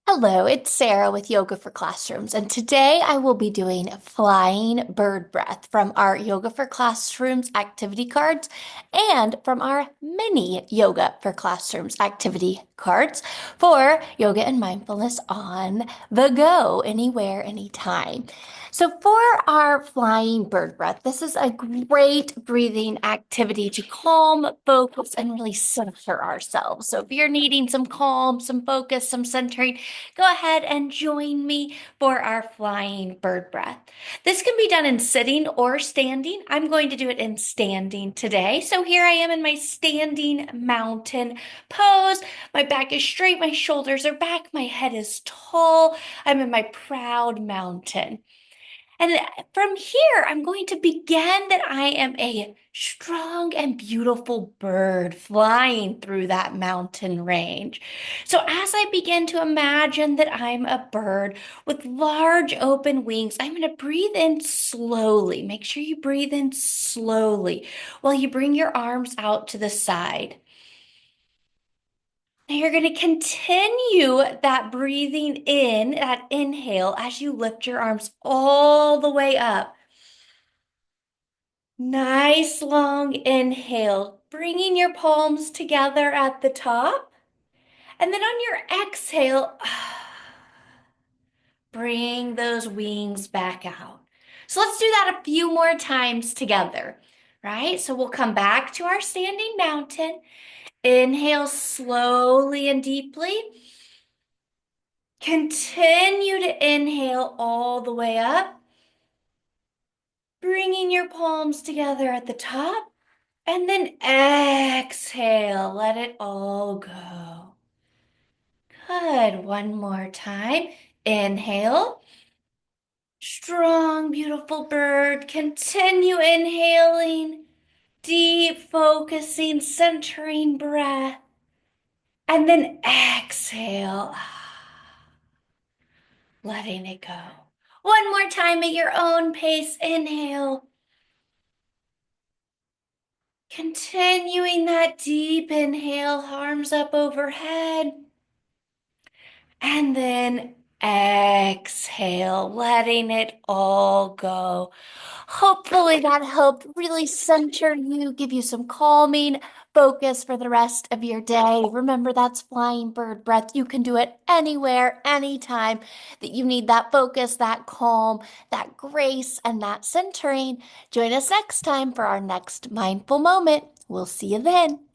Hello, it's Sarah with Yoga for Classrooms, and today I will be doing flying bird breath from our Yoga for Classrooms activity cards and from our mini Yoga for Classrooms activity cards for yoga and mindfulness on the go, anywhere, anytime. So, for our flying bird breath, this is a great breathing activity to calm, focus, and really center ourselves. So, if you're needing some calm, some focus, some centering, go ahead and join me for our flying bird breath. This can be done in sitting or standing. I'm going to do it in standing today. So here I am in my standing mountain pose. My back is straight, my shoulders are back, my head is tall. I'm in my proud mountain. And from here, I'm going to begin that I am a strong and beautiful bird flying through that mountain range. So, as I begin to imagine that I'm a bird with large open wings, I'm going to breathe in slowly. Make sure you breathe in slowly while you bring your arms out to the side. Now you're going to continue that breathing in, that inhale, as you lift your arms all the way up. Nice long inhale, bringing your palms together at the top. And then on your exhale, bring those wings back out. So let's do that a few more times together, right? So we'll come back to our standing mountain. Inhale slowly and deeply. Continue to inhale all the way up, bringing your palms together at the top. And then exhale, let it all go. Good. One more time. Inhale. Strong, beautiful bird. Continue inhaling, deep focusing, centering breath. And then exhale, letting it go. One more time at your own pace. Inhale. Continuing that deep inhale, arms up overhead. And then exhale, letting it all go. Hopefully that helped really center you, give you some calming focus for the rest of your day. Remember, that's flying bird breath. You can do it anywhere, anytime that you need that focus, that calm, that grace, and that centering. Join us next time for our next mindful moment. We'll see you then.